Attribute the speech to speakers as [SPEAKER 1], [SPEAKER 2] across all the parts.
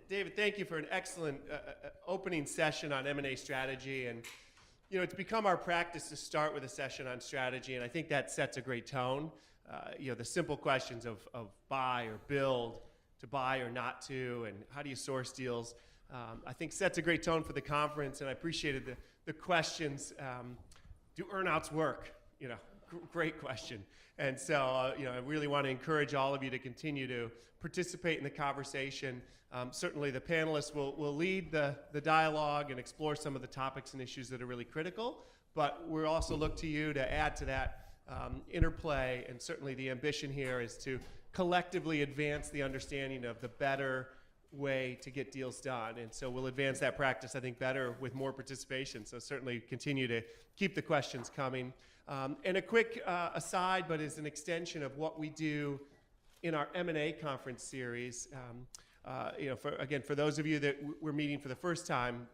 [SPEAKER 1] David, thank you for an excellent opening session on M&A strategy. And it's become our practice to start with a session on strategy, and I think that sets a great tone. The simple questions of buy or build, to buy or not to, and how do you source deals, I think sets a great tone for the conference, and I appreciated the questions. Do earnouts work? Great question. And so, I really want to encourage all of you to continue to participate in the conversation. Certainly the panelists will lead the dialogue and explore some of the topics and issues that are really critical, but we'll also look to you to add to that interplay, and certainly the ambition here is to collectively advance the understanding of the better way to get deals done. And so we'll advance that practice, I think, better with more participation. So certainly continue to keep the questions coming. And a quick aside, but as an extension of what we do in our M&A conference series, for those of you that we're meeting for the first time,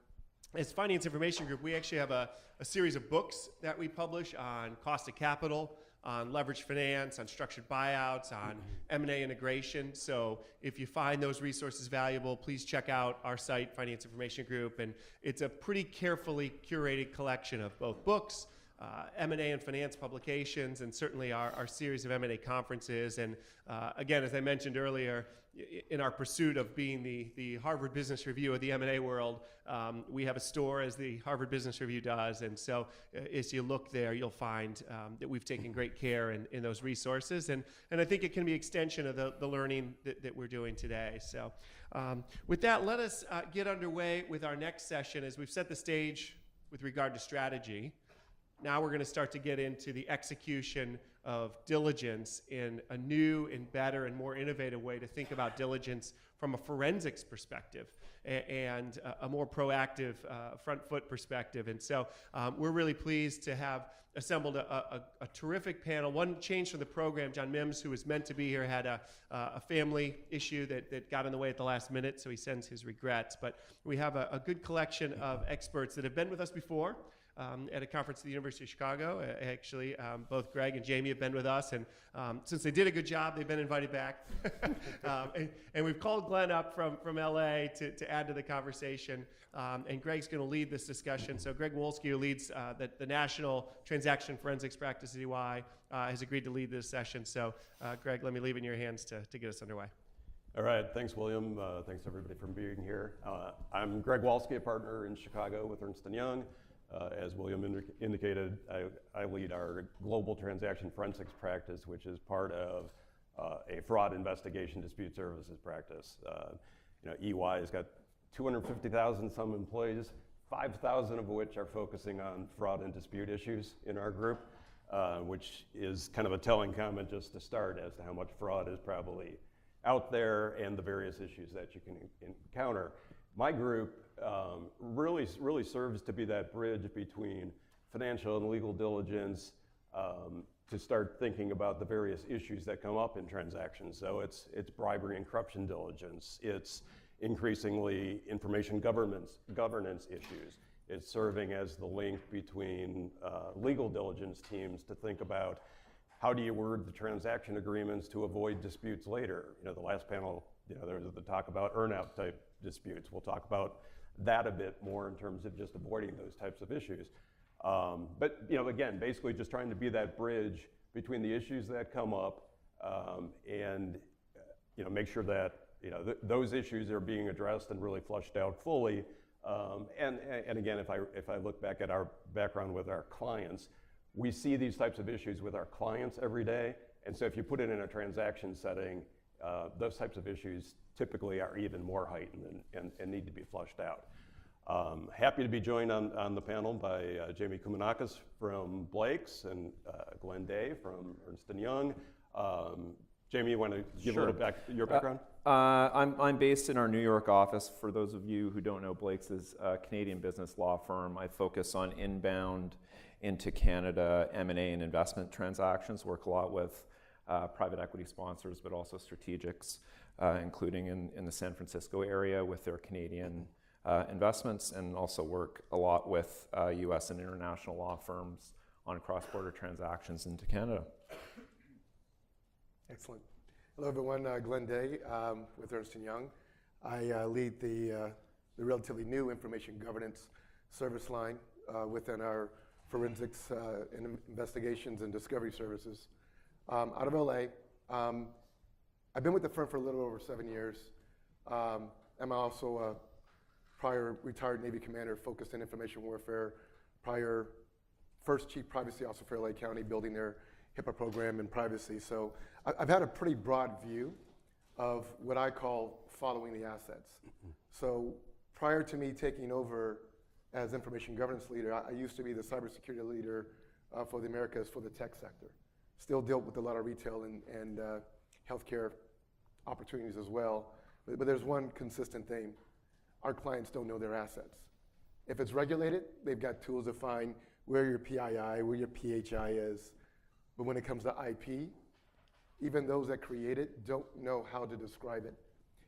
[SPEAKER 1] as Finance Information Group, we actually have a series of books that we publish on cost of capital, on leveraged finance, on structured buyouts, on M&A integration. So if you find those resources valuable, please check out our site, Finance Information Group. And it's a pretty carefully curated collection of both books, M&A and finance publications, and certainly our series of M&A conferences. And again, as I mentioned earlier, in our pursuit of being the Harvard Business Review of the M&A world, we have a store as the Harvard Business Review does. And so as you look there, you'll find that we've taken great care in those resources. And I think it can be extension of the learning that we're doing today. So with that, let us get underway with our next session. As we've set the stage with regard to strategy, now we're going to start to get into the execution of diligence in a new and better and more innovative way to think about diligence from a forensics perspective and a more proactive front foot perspective. And so we're really pleased to have assembled a terrific panel. One change from the program, John Mims, who was meant to be here, had a family issue that got in the way at the last minute, so he sends his regrets. But we have a good collection of experts that have been with us before. At a conference at the University of Chicago. Actually, both Greg and Jamie have been with us, and since they did a good job, they've been invited back. And we've called Glen up from LA to add to the conversation, and Greg's going to lead this discussion. So Greg Wolski, who leads the National Transaction Forensics Practice at EY, has agreed to lead this session. So Greg, let me leave it in your hands to get us underway.
[SPEAKER 2] All right, thanks, William. Thanks, everybody, for being here. I'm Greg Wolski, a partner in Chicago with Ernst & Young. As William indicated, I lead our global transaction forensics practice, which is part of a fraud investigation dispute services practice. EY has got 250,000 some employees, 5,000 of which are focusing on fraud and dispute issues in our group, which is kind of a telling comment just to start as to how much fraud is probably out there and the various issues that you can encounter. My group really serves to be that bridge between financial and legal diligence to start thinking about the various issues that come up in transactions. So it's bribery and corruption diligence. It's increasingly information governance issues. It's serving as the link between legal diligence teams to think about how do you word the transaction agreements to avoid disputes later. The last panel, there was the talk about earnout type disputes. We'll talk about that a bit more in terms of just avoiding those types of issues. But again, basically just trying to be that bridge between the issues that come up and make sure that those issues are being addressed and really flushed out fully. And again, if I look back at our background with our clients, we see these types of issues with our clients every day. And so if you put it in a transaction setting, those types of issues typically are even more heightened and need to be flushed out. Happy to be joined on the panel by Jamie Koumanakos from Blake's and Glen from Ernst & Young. Jamie, you want to give a little your background?
[SPEAKER 3] I'm based in our New York office. For those of you who don't know, Blake's is a Canadian business law firm. I focus on inbound into Canada M&A and investment transactions, work a lot with private equity sponsors, but also strategics, including in the San Francisco area with their Canadian investments, and also work a lot with US and international law firms on cross-border transactions into Canada.
[SPEAKER 4] Excellent. Hello, everyone. Glen with Ernst & Young. I lead the relatively new information governance service line within our forensics and investigations and discovery services. Out of LA, I've been with the firm for a little over 7 years. I'm also a prior retired Navy commander focused in information warfare, prior first chief privacy officer for LA County, building their HIPAA program and privacy. So I've had a pretty broad view of what I call following the assets. So prior to me taking over as information governance leader, I used to be the cybersecurity leader for the Americas for the tech sector. Still dealt with a lot of retail and healthcare opportunities as well. But there's one consistent theme. Our clients don't know their assets. If it's regulated, they've got tools to find where your PII, where your PHI is. But when it comes to IP, even those that create it don't know how to describe it.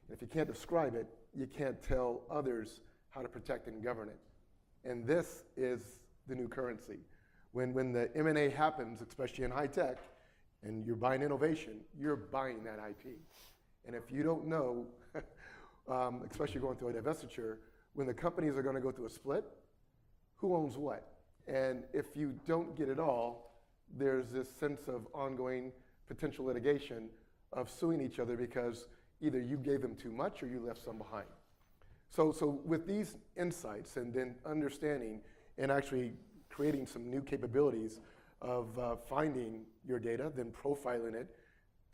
[SPEAKER 4] And if you can't describe it, you can't tell others how to protect and govern it. And this is the new currency. When the M&A happens, especially in high tech, and you're buying innovation, you're buying that IP. And if you don't know, especially going through a divestiture, when the companies are going to go through a split, who owns what? And if you don't get it all, there's this sense of ongoing potential litigation of suing each other because either you gave them too much or you left some behind. So with these insights and then understanding and actually creating some new capabilities of finding your data, then profiling it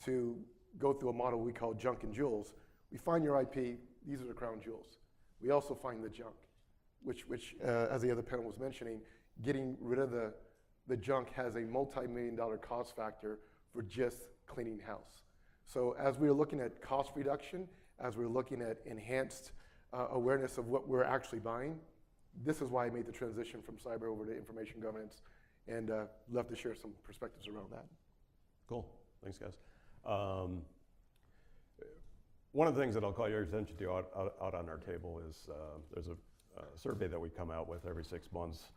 [SPEAKER 4] to go through a model we call junk and jewels. We find your IP, these are the crown jewels. We also find the junk, which as the other panel was mentioning, getting rid of the junk has a multi-million-dollar cost factor for just cleaning house. So as we're looking at cost reduction, as we're looking at enhanced awareness of what we're actually buying, this is why I made the transition from cyber over to information governance, and love to share some perspectives around that.
[SPEAKER 2] Cool, thanks guys. One of the things that I'll call your attention to out on our table is there's a survey that we come out with every 6 months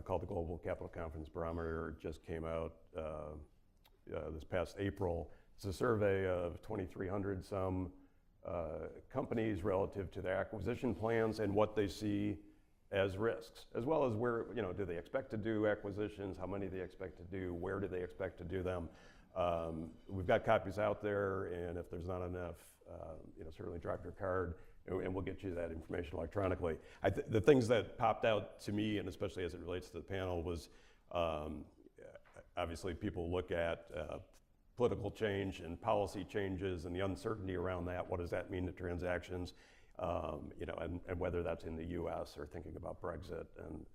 [SPEAKER 2] called the Global Capital Confidence Barometer. It just came out this past April. It's a survey of 2,300 some companies relative to their acquisition plans and what they see as risks, as well as where, do they expect to do acquisitions, how many they expect to do, where do they expect to do them. We've got copies out there, and if there's not enough, certainly drop your card, and we'll get you that information electronically. The things that popped out to me, and especially as it relates to the panel, was obviously people look at political change and policy changes and the uncertainty around that. What does that mean to transactions? And whether that's in the U.S. or thinking about Brexit and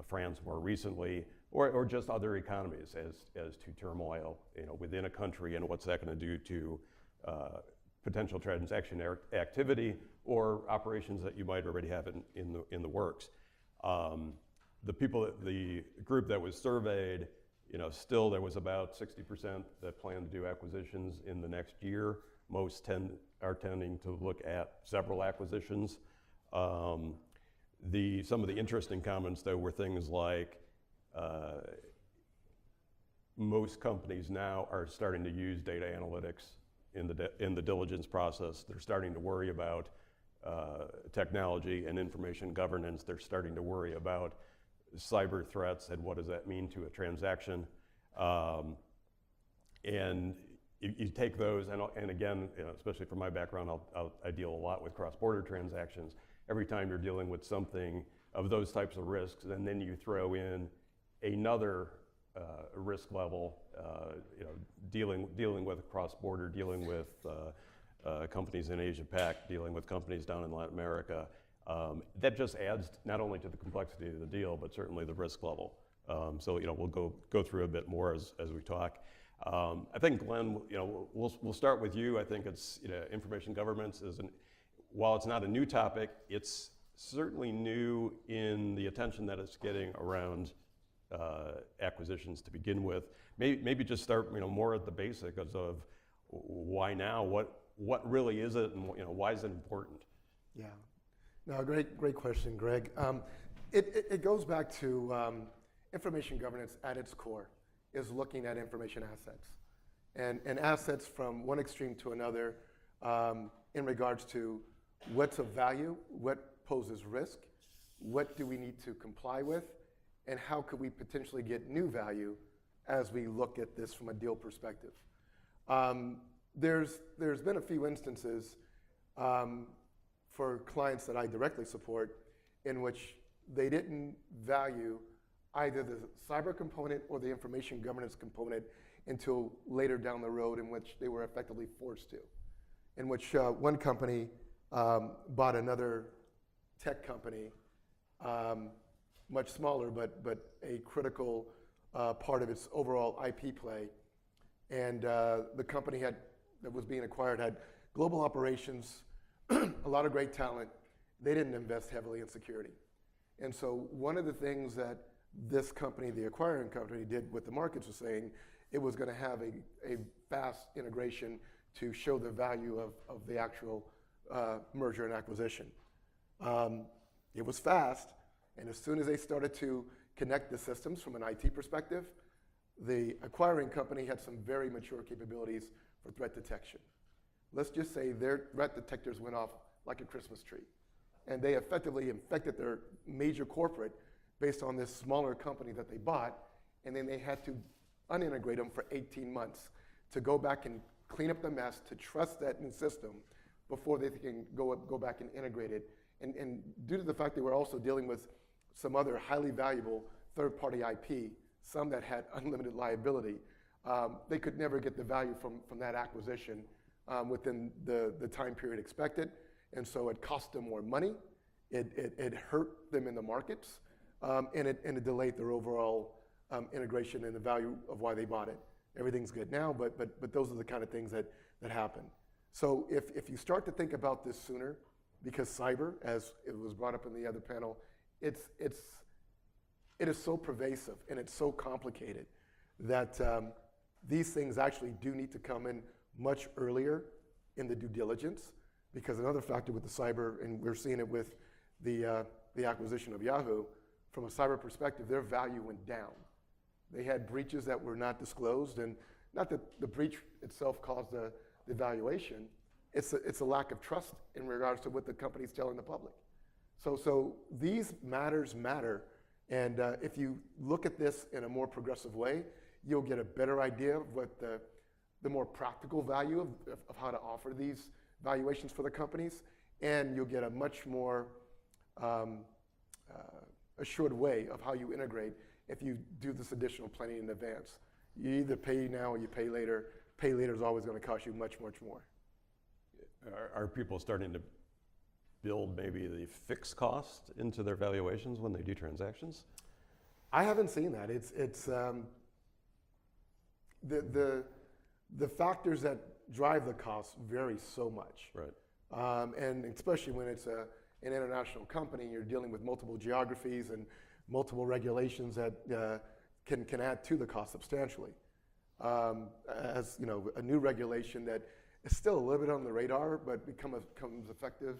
[SPEAKER 2] France more recently, or just other economies as to turmoil, within a country, and what's that going to do to potential transaction activity or operations that you might already have in the works. The group that was surveyed, still there was about 60% that plan to do acquisitions in the next year. Most are tending to look at several acquisitions. Some of the interesting comments, though, were things like most companies now are starting to use data analytics in the diligence process. They're starting to worry about technology and information governance. They're starting to worry about cyber threats and what does that mean to a transaction. And you take those, and again, especially from my background, I deal a lot with cross-border transactions. Every time you're dealing with something of those types of risks, and then you throw in another risk level, dealing with cross-border, dealing with companies in Asia Pac, dealing with companies down in Latin America, that just adds not only to the complexity of the deal, but certainly the risk level. So we'll go through a bit more as we talk. I think, Glenn, we'll start with you. I think it's information governance while it's not a new topic, it's certainly new in the attention that it's getting around acquisitions to begin with. Maybe just start more at the basics of why now, what really is it, and why is it important?
[SPEAKER 4] Yeah, no, great question, Greg. It goes back to information governance at its core is looking at information assets, and assets from one extreme to another. in regards to what's of value, what poses risk, what do we need to comply with, and how could we potentially get new value as we look at this from a deal perspective. There's been a few instances for clients that I directly support in which they didn't value either the cyber component or the information governance component until later down the road, in which they were effectively forced to. In which one company bought another tech company, much smaller, but a critical part of its overall IP play. And the company that was being acquired had global operations, a lot of great talent. They didn't invest heavily in security. And so one of the things that this company, the acquiring company, did what the markets were saying, it was going to have a fast integration to show the value of the actual merger and acquisition. It was fast, and as soon as they started to connect the systems from an IT perspective, the acquiring company had some very mature capabilities for threat detection. Let's just say their threat detectors went off like a Christmas tree, and they effectively infected their major corporate based on this smaller company that they bought, and then they had to unintegrate them for 18 months to go back and clean up the mess, to trust that new system before they can go back and integrate it. And due to the fact they were also dealing with some other highly valuable third-party IP, some that had unlimited liability, they could never get the value from that acquisition within the time period expected. And so it cost them more money, it hurt them in the markets, and it delayed their overall integration and the value of why they bought it. Everything's good now, but those are the kind of things that happen. So if you start to think about this sooner, because cyber, as it was brought up in the other panel, it is so pervasive and it's so complicated that these things actually do need to come in much earlier in the due diligence, because another factor with the cyber, and we're seeing it with the acquisition of Yahoo, from a cyber perspective, their value went down. They had breaches that were not disclosed, and not that the breach itself caused the valuation, it's a lack of trust in regards to what the company's telling the public. So these matters matter, and if you look at this in a more progressive way, you'll get a better idea of what the more practical value of how to offer these valuations for the companies, and you'll get a much more assured way of how you integrate if you do this additional planning in advance. You either pay now or you pay later. Pay later is always going to cost you much, much more.
[SPEAKER 2] Are people starting to build maybe the fixed cost into their valuations when they do transactions?
[SPEAKER 4] I haven't seen that. It's the factors that drive the cost vary so much.
[SPEAKER 2] Right.
[SPEAKER 4] And especially when it's an international company, you're dealing with multiple geographies and multiple regulations that can add to the cost substantially. As you know, a new regulation that is still a little bit on the radar, but becomes effective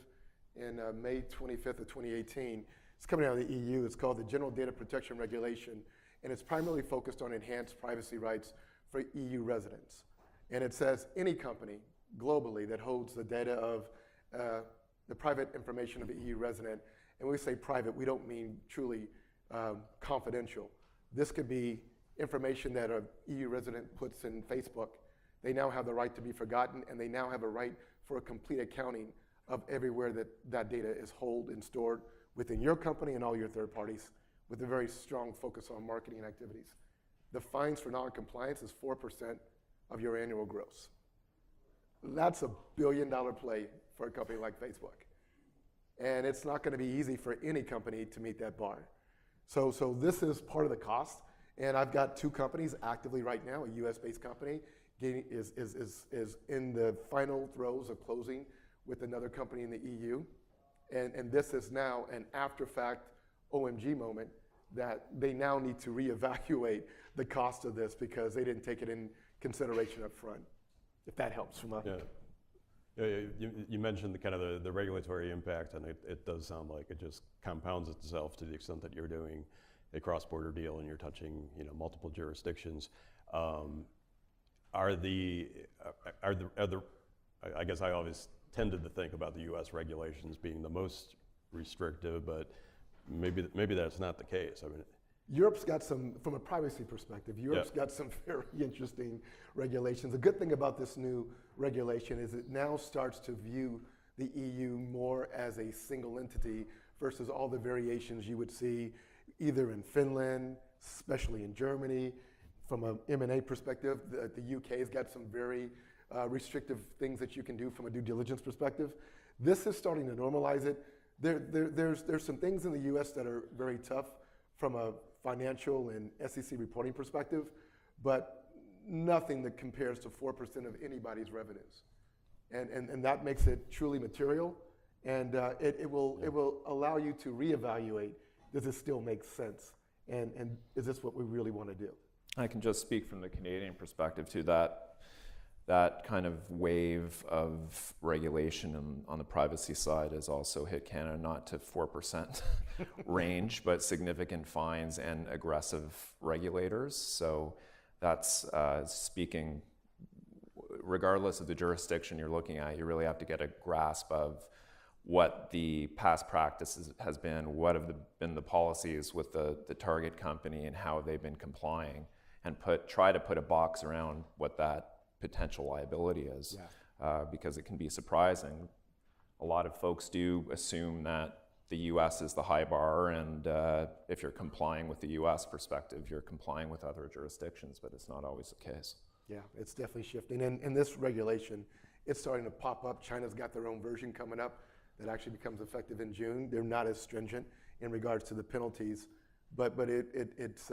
[SPEAKER 4] in May 25th of 2018. It's coming out of the EU. It's called the General Data Protection Regulation, and it's primarily focused on enhanced privacy rights for EU residents. And it says any company globally that holds the data of the private information of an EU resident, and when we say private, we don't mean truly confidential. This could be information that an EU resident puts in Facebook. They now have the right to be forgotten, and they now have a right for a complete accounting of everywhere that data is held and stored within your company and all your third parties, with a very strong focus on marketing activities. The fines for non-compliance is 4% of your annual gross. That's a $1 billion play for a company like Facebook. And it's not going to be easy for any company to meet that bar. So this is part of the cost. And I've got two companies actively right now, a US-based company is in the final throes of closing with another company in the EU. And this is now an after-fact OMG moment that they now need to reevaluate the cost of this because they didn't take it in consideration up front, if that helps from a...
[SPEAKER 2] Yeah, you mentioned the regulatory impact, and it does sound like it just compounds itself to the extent that you're doing a cross-border deal and you're touching multiple jurisdictions. I guess I always tended to think about the U.S. regulations being the most restrictive, but maybe that's not the case. I mean,
[SPEAKER 4] Europe's got some, from a privacy perspective, Europe's got some very interesting regulations. The good thing about this new regulation is it now starts to view the EU more as a single entity versus all the variations you would see either in Finland, especially in Germany. From an M&A perspective, the UK's got some very restrictive things that you can do from a due diligence perspective. This is starting to normalize it. There's some things in the US that are very tough from a financial and SEC reporting perspective, but nothing that compares to 4% of anybody's revenues. And that makes it truly material, and it will allow you to reevaluate, does it still make sense? And is this what we really want to do?
[SPEAKER 3] I can just speak from the Canadian perspective too, that kind of wave of regulation on the privacy side has also hit Canada, not to 4% range, but significant fines and aggressive regulators. So that's speaking, regardless of the jurisdiction you're looking at, you really have to get a grasp of what the past practices has been, what have been the policies with the target company and how they've been complying, and try to put a box around what that potential liability is, because it can be surprising. A lot of folks do assume that the US is the high bar, and if you're complying with the US perspective, you're complying with other jurisdictions, but it's not always the case.
[SPEAKER 4] Yeah, it's definitely shifting. And this regulation, it's starting to pop up. China's got their own version coming up that actually becomes effective in June. They're not as stringent in regards to the penalties, but it's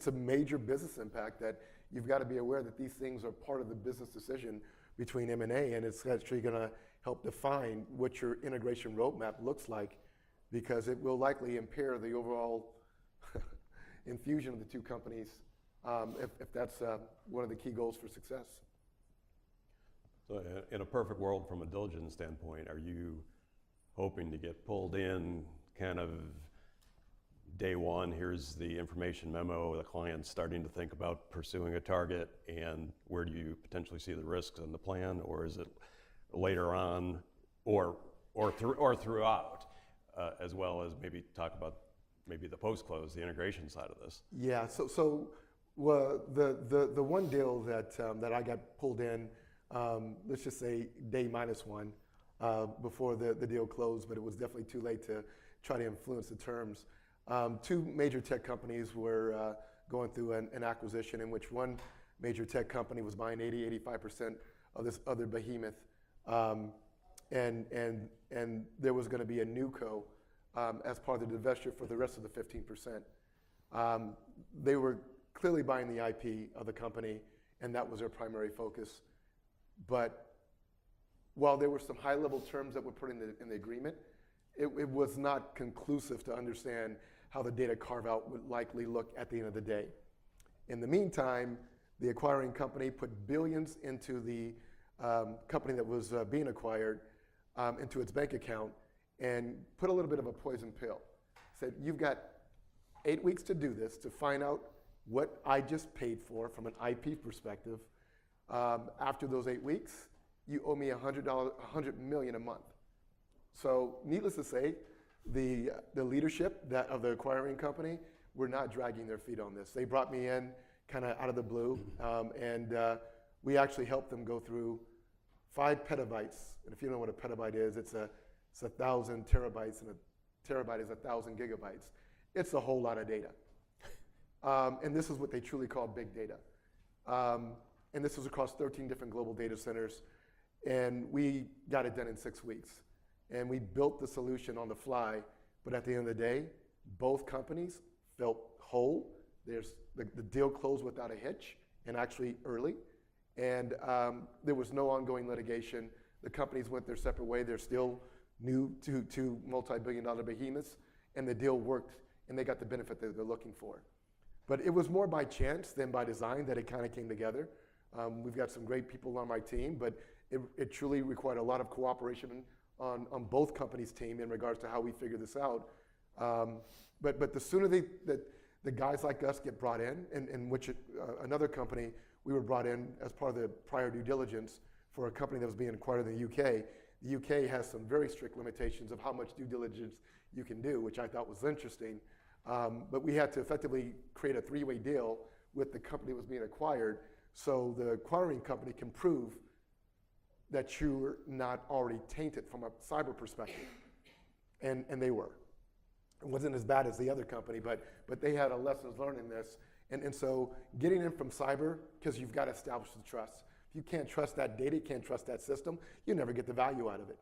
[SPEAKER 4] a major business impact that you've got to be aware that these things are part of the business decision between M&A, and it's actually going to help define what your integration roadmap looks like, because it will likely impair the overall infusion of the two companies if that's one of the key goals for success.
[SPEAKER 2] so in a perfect world, from a diligence standpoint, are you hoping to get pulled in kind of day one, here's the information memo, the client's starting to think about pursuing a target, and where do you potentially see the risks in the plan, or is it later on, or throughout, as well as maybe talk about maybe the post-close, the integration side of this?
[SPEAKER 4] Yeah, so the one deal that I got pulled in, let's just say day -1 before the deal closed, but it was definitely too late to try to influence the terms. Two major tech companies were going through an acquisition in which one major tech company was buying 85% of this other behemoth, and there was going to be a newco as part of the divestiture for the rest of the 15%. They were clearly buying the IP of the company, and that was their primary focus. But while there were some high-level terms that were put in the agreement, it was not conclusive to understand how the data carve-out would likely look at the end of the day. In the meantime, the acquiring company put billions into the company that was being acquired, into its bank account, and put a little bit of a poison pill. Said, you've got 8 weeks to do this, to find out what I just paid for from an IP perspective. After those 8 weeks, you owe me $100 million a month. So needless to say, the leadership of the acquiring company were not dragging their feet on this. They brought me in kind of out of the blue, and we actually helped them go through 5 petabytes. And if you don't know what a petabyte is, it's 1,000 terabytes, and a terabyte is 1,000 gigabytes. It's a whole lot of data. And this is what they truly call big data. And this was across 13 different global data centers. And we got it done in 6 weeks. And we built the solution on the fly. But at the end of the day, both companies felt whole. The deal closed without a hitch, and actually early. And there was no ongoing litigation. The companies went their separate way. They're still new to multi-billion-dollar behemoths. And the deal worked, and they got the benefit that they're looking for. But it was more by chance than by design that it kind of came together. We've got some great people on my team, but it truly required a lot of cooperation on both companies' team in regards to how we figure this out. But the sooner the guys like us get brought in which another company, we were brought in as part of the prior due diligence for a company that was being acquired in the UK. The UK has some very strict limitations of how much due diligence you can do, which I thought was interesting. But we had to effectively create a three-way deal with the company that was being acquired, so the acquiring company can prove that you're not already tainted from a cyber perspective. And they were. It wasn't as bad as the other company, but they had a lessons learned in this. And so getting in from cyber, because you've got to establish the trust. If you can't trust that data, can't trust that system, you never get the value out of it.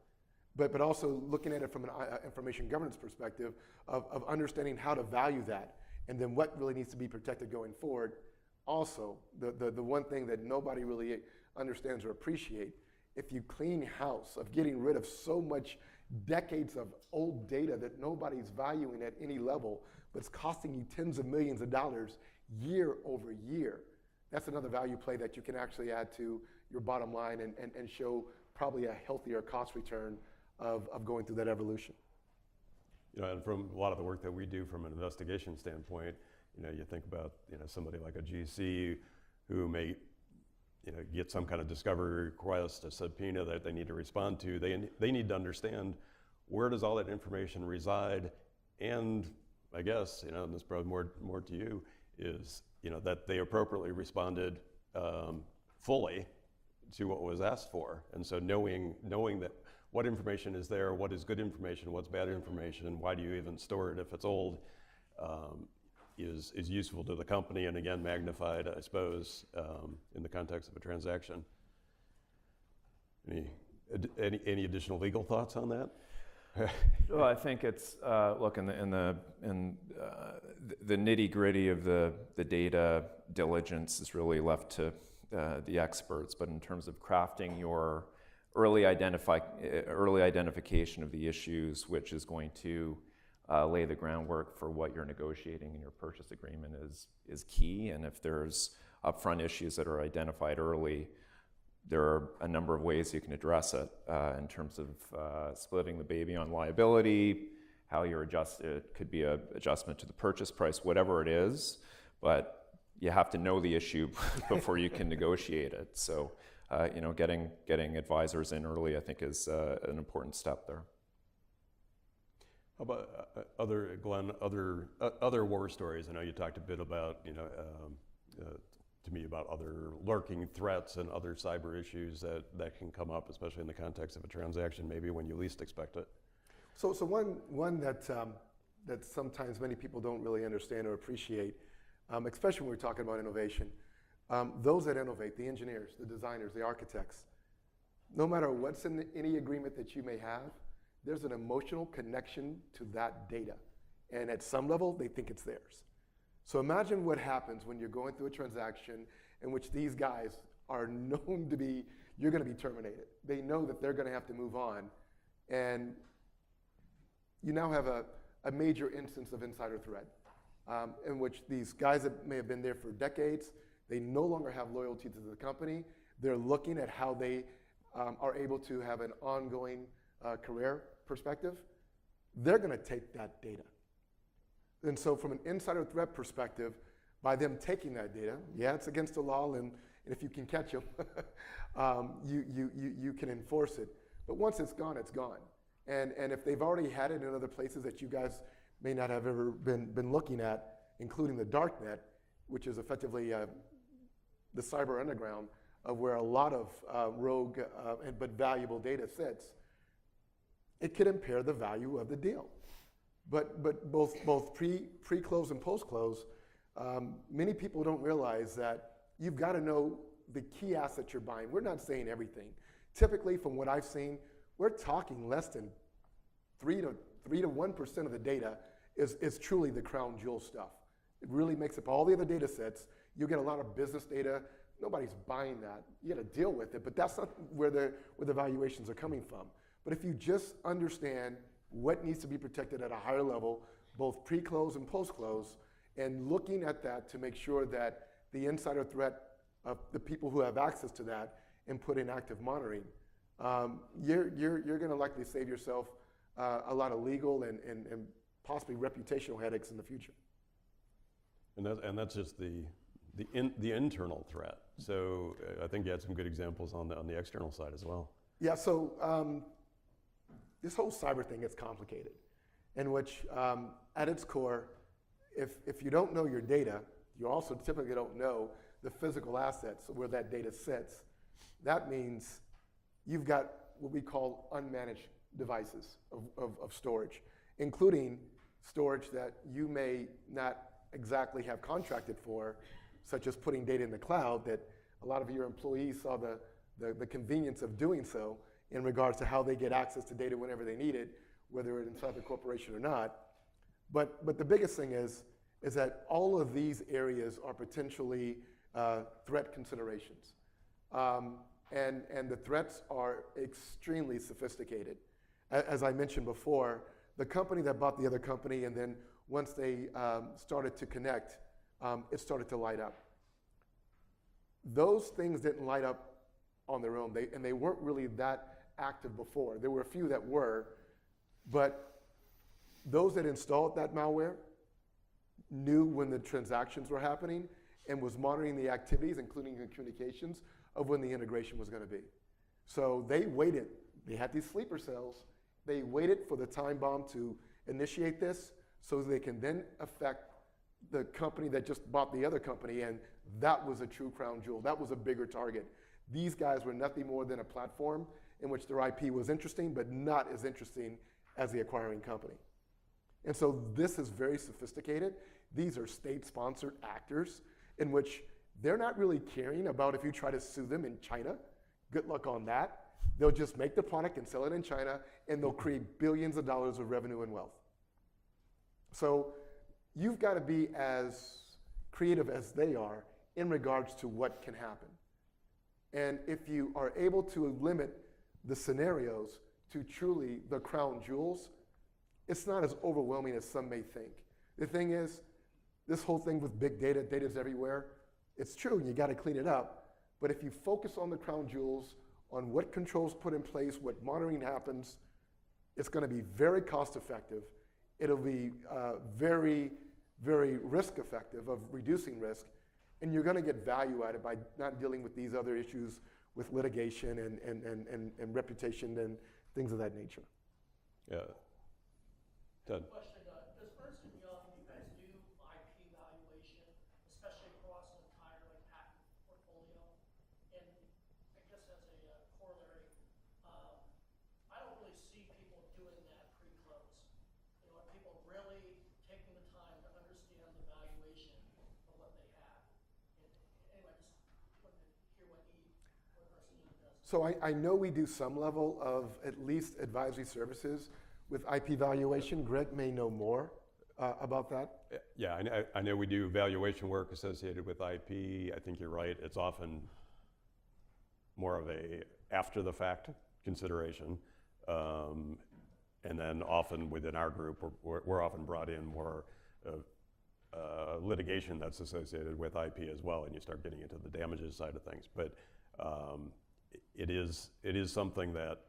[SPEAKER 4] But also looking at it from an information governance perspective of understanding how to value that, and then what really needs to be protected going forward. Also, the one thing that nobody really understands or appreciate, if you clean house of getting rid of so much decades of old data that nobody's valuing at any level, but it's costing you tens of millions of dollars year over year, that's another value play that you can actually add to your bottom line and show probably a healthier cost return of going through that evolution.
[SPEAKER 2] You know, and from a lot of the work that we do from an investigation standpoint, you know, you think about, you know, somebody like a GC who may, you know, get some kind of discovery request, a subpoena that they need to respond to. They need to understand, where does all that information reside, and I guess, you know, and this is probably more to you, is, you know, that they appropriately responded fully to what was asked for. And so knowing that what information is there, what is good information, what's bad information, why do you even store it if it's old, is useful to the company, and again magnified, I suppose, in the context of a transaction. Any additional legal thoughts on that?
[SPEAKER 3] Well, I think it's look, in the nitty gritty of the data diligence is really left to the experts. But in terms of crafting your early identification of the issues, which is going to lay the groundwork for what you're negotiating in your purchase agreement, is key. And if there's upfront issues that are identified early, there are a number of ways you can address it in terms of splitting the baby on liability, how you're adjusted. It could be an adjustment to the purchase price, whatever it is, but you have to know the issue before you can negotiate it. So, you know, getting advisors in early, I think, is an important step there.
[SPEAKER 2] How about Glenn, other war stories? I know you talked a bit about, you know, to me about other lurking threats and other cyber issues that can come up, especially in the context of a transaction, maybe when you least expect it.
[SPEAKER 4] So one that sometimes many people don't really understand or appreciate, especially when we're talking about innovation, those that innovate, the engineers, the designers, the architects, no matter what's in any agreement that you may have, there's an emotional connection to that data. And at some level, they think it's theirs. So imagine what happens when you're going through a transaction in which these guys are known to be, you're going to be terminated. They know that they're going to have to move on. And you now have a major instance of insider threat in which these guys that may have been there for decades, they no longer have loyalty to the company. They're looking at how they are able to have an ongoing career perspective. They're going to take that data. And so from an insider threat perspective, by them taking that data, yeah, it's against the law, and if you can catch them, you can enforce it. But once it's gone, it's gone. And if they've already had it in other places that you guys may not have ever been looking at, including the dark net, which is effectively the cyber underground of where a lot of rogue but valuable data sits, it could impair the value of the deal. But both pre-close and post-close, many people don't realize that you've got to know the key asset you're buying. We're not saying everything. Typically, from what I've seen, we're talking less than 3 to 1% of the data is truly the crown jewel stuff. It really makes up all the other data sets. You get a lot of business data. Nobody's buying that. You got to deal with it, but that's not where the valuations are coming from. But if you just understand what needs to be protected at a higher level, both pre-close and post-close, and looking at that to make sure that the insider threat of the people who have access to that and put in active monitoring, you're going to likely save yourself a lot of legal and possibly reputational headaches in the future.
[SPEAKER 2] And that's just the internal threat. So I think you had some good examples on the external side as well.
[SPEAKER 4] Yeah, so this whole cyber thing is complicated, in which at its core, if you don't know your data, you also typically don't know the physical assets where that data sits. That means you've got what we call unmanaged devices of storage, including storage that you may not exactly have contracted for, such as putting data in the cloud, that a lot of your employees saw the convenience of doing so in regards to how they get access to data whenever they need it, whether it's inside the corporation or not. But the biggest thing is that all of these areas are potentially threat considerations. And the threats are extremely sophisticated. As I mentioned before, the company that bought the other company, and then once they started to connect, it started to light up. Those things didn't light up on their own, and they weren't really that active before. There were a few that were, but those that installed that malware knew when the transactions were happening and was monitoring the activities, including the communications, of when the integration was going to be. So they waited. They had these sleeper cells. They waited for the time bomb to initiate this so they can then affect the company that just bought the other company, and that was a true crown jewel. That was a bigger target. These guys were nothing more than a platform in which their IP was interesting, but not as interesting as the acquiring company. And so this is very sophisticated. These are state-sponsored actors in which they're not really caring about if you try to sue them in China. Good luck on that. They'll just make the product and sell it in China, and they'll create billions of dollars of revenue and wealth. So you've got to be as creative as they are in regards to what can happen. And if you are able to limit the scenarios to truly the crown jewels, it's not as overwhelming as some may think. The thing is, this whole thing with big data, data's everywhere, it's true, and you got to clean it up. But if you focus on the crown jewels, on what controls put in place, what monitoring happens, it's going to be very cost effective. It'll be very, very risk effective of reducing risk. And you're going to get value out of it by not dealing with these other issues with litigation and reputation and things of that nature.
[SPEAKER 2] Yeah. Ted.
[SPEAKER 5] Question, does Ernst & Young, you guys do IP valuation, especially across an entire patent portfolio? And I guess as a corollary, I don't really see people doing that pre-close. Are people really taking the time to understand the valuation of what they have? And anyway, just wanted to hear what Ernst & Young does.
[SPEAKER 4] So I know we do some level of at least advisory services with IP valuation. Greg may know more about that.
[SPEAKER 2] Yeah, I know we do valuation work associated with IP. I think you're right. It's often more of a after the fact consideration. And then often within our group, we're often brought in more litigation that's associated with IP as well, and you start getting into the damages side of things. But it is something that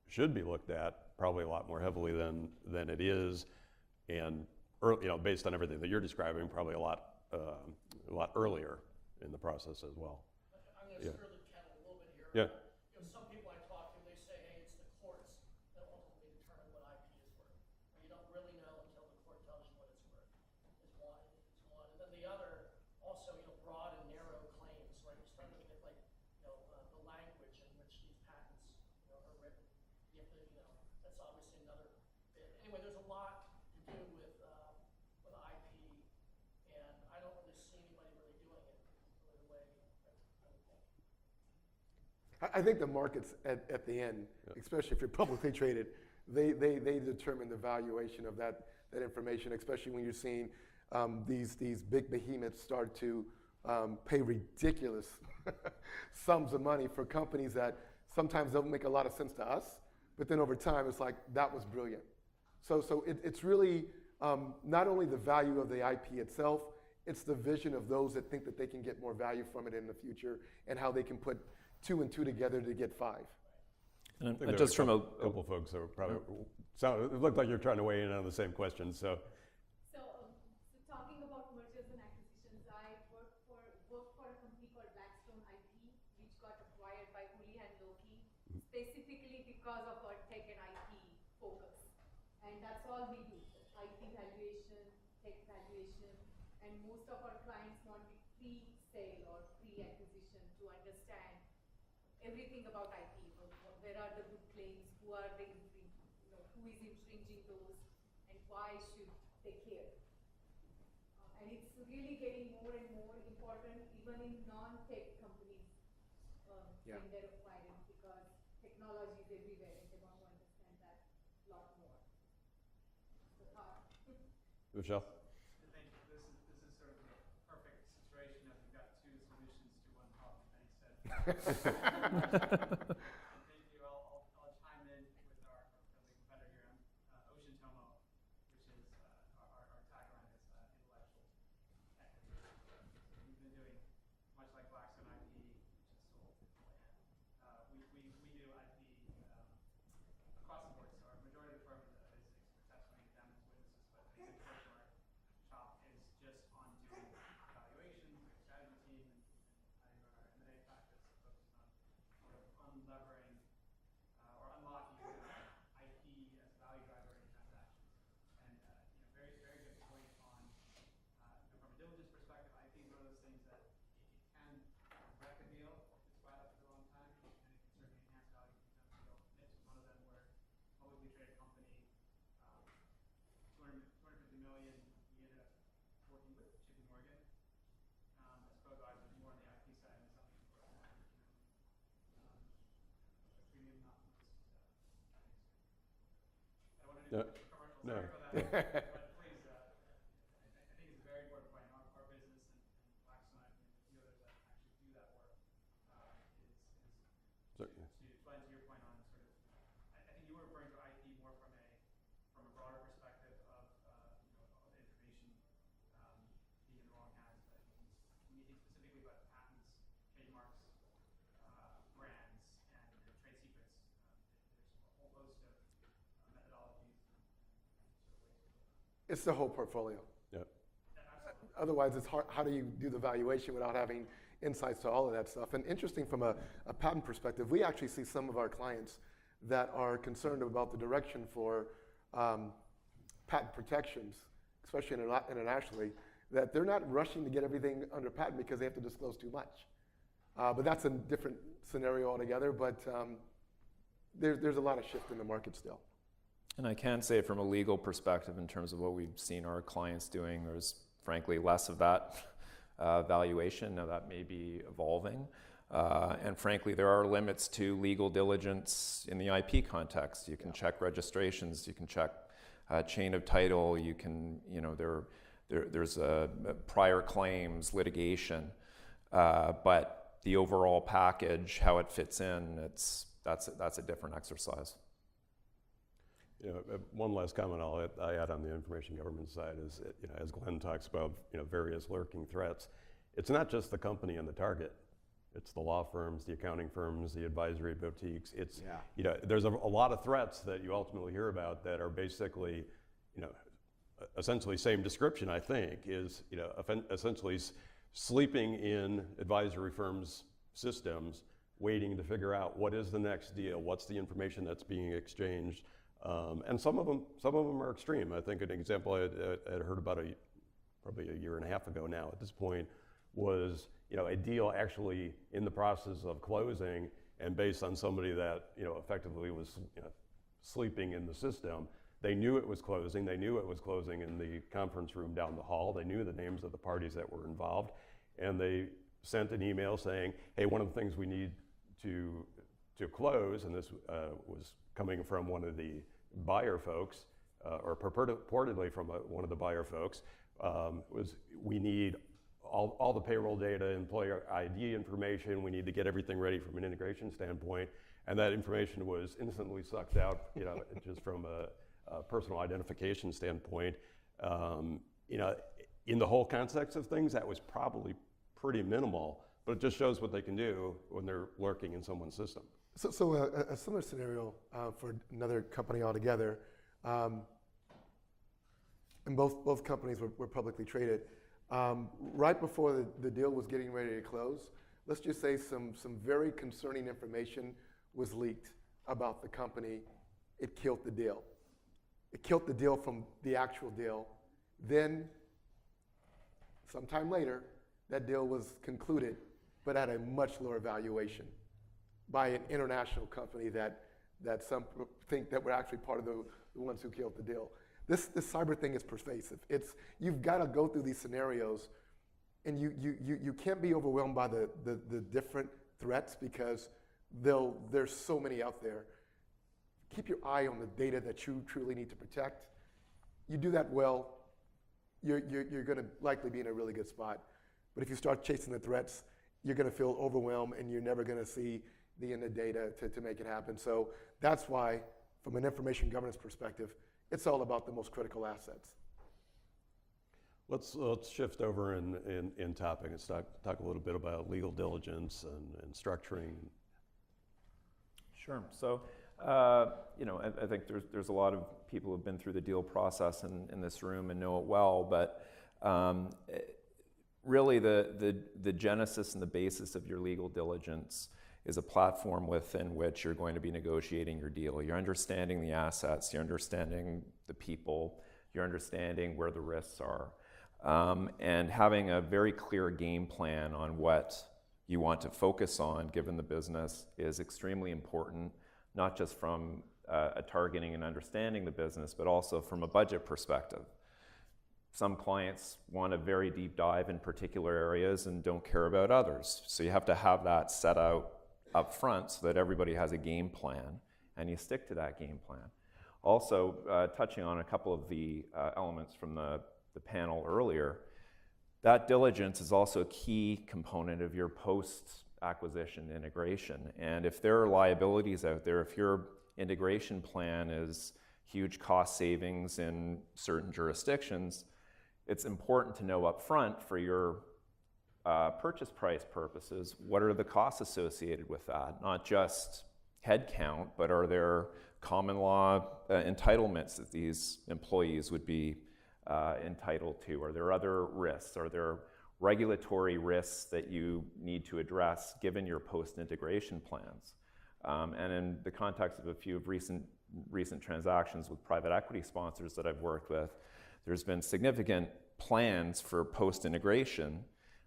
[SPEAKER 2] should be looked at probably a lot more heavily than it is, and based on everything that you're describing, probably a lot earlier in the process as well.
[SPEAKER 5] I'm going to stir the kettle a little bit here.
[SPEAKER 2] Yeah.
[SPEAKER 5] Some people I talk to, they say, hey, it's the courts that ultimately determine what IP is worth. Or you don't really know until the court tells you what it's worth. Is one. And then the other, also, broad and narrow claims, right? You're starting to get the language in which these patents are written. You have to, that's obviously another bit. Anyway, there's a lot to do with IP, and I don't really see anybody really doing it the way I would think.
[SPEAKER 4] I think the markets at the end, especially if you're publicly traded, they determine the valuation of that information, especially when you're seeing these big behemoths start to pay ridiculous sums of money for companies that sometimes don't make a lot of sense to us, but then over time it's like, that was brilliant. So it's really not only the value of the IP itself, it's the vision of those that think that they can get more value from it in the future, and how they can put 2 and 2 together to get 5.
[SPEAKER 3] And just from a
[SPEAKER 2] couple folks that were probably it looked like you're trying to weigh in on the same question. So
[SPEAKER 6] talking about mergers and acquisitions, I worked for a company called Blackstone and most of our clients want the pre-sale or pre-acquisition to understand everything about IP. Where are the good claims? Who are the who is infringing those, and why should they care? And it's really getting more and more important, even in non-tech companies,
[SPEAKER 4] Yeah.
[SPEAKER 6] when they're acquiring, because technology is everywhere, and they want to understand that a lot more. So hard.
[SPEAKER 2] Michelle?
[SPEAKER 7] Thank you. This is sort of the perfect situation of you've got two solutions to one problem. Thanks, Ed. Thank you. I'll chime in with our friendly competitor here. I'm Ocean Tomo, which is our tagline is intellectual equity. We've been doing much like Blackstone IP, which is sold to land. We do IP across the board. So our majority of the firm is testimony examines witnesses, but a big portion of our shop is just on doing evaluations, our strategy team, and our M&A practice focused on sort of unlevering or unlocking IP as a value driver in transactions. And very, very good point on from a diligence perspective, IP is one of those things that it can wreck a deal if it's brought up for the wrong time, and it can certainly enhance value if it's done well. This was one of them where publicly traded company, 250 million, we ended up working with JP Morgan as co-advisors more on the IP side and something for a premium not most. I don't want to do a commercial,
[SPEAKER 2] No.
[SPEAKER 7] sorry for that, but please, I think it's a very important point. Our business and Blackstone and a few others that actually do that work
[SPEAKER 2] Certainly.
[SPEAKER 7] to Glen, to your point on sort of, I think you were referring to IP more from a broader perspective of of information being in the wrong hands. But when you think specifically about patents, trademarks, brands, and trade secrets, there's a whole host of methodologies and sort of ways to go about it.
[SPEAKER 4] It's the whole portfolio.
[SPEAKER 2] Yeah.
[SPEAKER 7] Absolutely.
[SPEAKER 4] Otherwise, it's hard. How do you do the valuation without having insights to all of that stuff? And interesting from a patent perspective, we actually see some of our clients that are concerned about the direction for patent protections, especially internationally, that they're not rushing to get everything under patent because they have to disclose too much. But that's a different scenario altogether. But there's a lot of shift in the market still.
[SPEAKER 3] And I can say from a legal perspective, in terms of what we've seen our clients doing, there's frankly less of that valuation. Now that may be evolving. And frankly, there are limits to legal diligence in the IP context. You can check registrations, you can check chain of title, you can, there's prior claims, litigation. But the overall package, how it fits in, that's a different exercise.
[SPEAKER 2] One last comment I add on the information government side is, as Glen talks about, various lurking threats, it's not just the company and the target. It's the law firms, the accounting firms, the advisory boutiques. It's, there's a lot of threats that you ultimately hear about that are basically, essentially same description, I think, is, essentially sleeping in advisory firms' systems, waiting to figure out what is the next deal, what's the information that's being exchanged. And some of them are extreme. I think an example I had heard about probably a year and a half ago now at this point was, a deal actually in the process of closing, and based on somebody that, effectively was sleeping in the system. They knew it was closing. They knew it was closing in the conference room down the hall. They knew the names of the parties that were involved, and they sent an email saying, hey, one of the things we need to close, and this was coming from one of the buyer folks, or purportedly from one of the buyer folks, was we need all the payroll data, employer ID information. We need to get everything ready from an integration standpoint, and that information was instantly sucked out, just from a personal identification standpoint. In the whole context of things, that was probably pretty minimal, but it just shows what they can do when they're lurking in someone's system.
[SPEAKER 4] So a similar scenario for another company altogether, and both companies were publicly traded. Right before the deal was getting ready to close, let's just say some very concerning information was leaked about the company. It killed the deal. It killed the deal from the actual deal. Then Sometime later, that deal was concluded, but at a much lower valuation by an international company that some think that we're actually part of the ones who killed the deal. This cyber thing is pervasive. You've got to go through these scenarios, and you can't be overwhelmed by the different threats because there's so many out there. Keep your eye on the data that you truly need to protect. You do that well, you're going to likely be in a really good spot. But if you start chasing the threats, you're going to feel overwhelmed, and you're never going to see the end of data to make it happen. So that's why, from an information governance perspective, it's all about the most critical assets.
[SPEAKER 2] Let's shift over in topic and talk a little bit about legal diligence and structuring.
[SPEAKER 3] Sure. So, I think there's a lot of people who've been through the deal process in this room and know it well, but really the genesis and the basis of your legal diligence is a platform within which you're going to be negotiating your deal. You're understanding the assets, you're understanding the people, you're understanding where the risks are, and having a very clear game plan on what you want to focus on given the business is extremely important, not just from a targeting and understanding the business, but also from a budget perspective. Some clients want a very deep dive in particular areas and don't care about others. So you have to have that set out up front so that everybody has a game plan and you stick to that game plan. Also, touching on a couple of the elements from the panel earlier, that diligence is also a key component of your post-acquisition integration. And if there are liabilities out there, if your integration plan is huge cost savings in certain jurisdictions, it's important to know up front for your purchase price purposes, what are the costs associated with that? Not just headcount, but are there common law entitlements that these employees would be entitled to? Are there other risks? Are there regulatory risks that you need to address given your post-integration plans? And in the context of a few of recent transactions with private equity sponsors that I've worked with, there's been significant plans for post-integration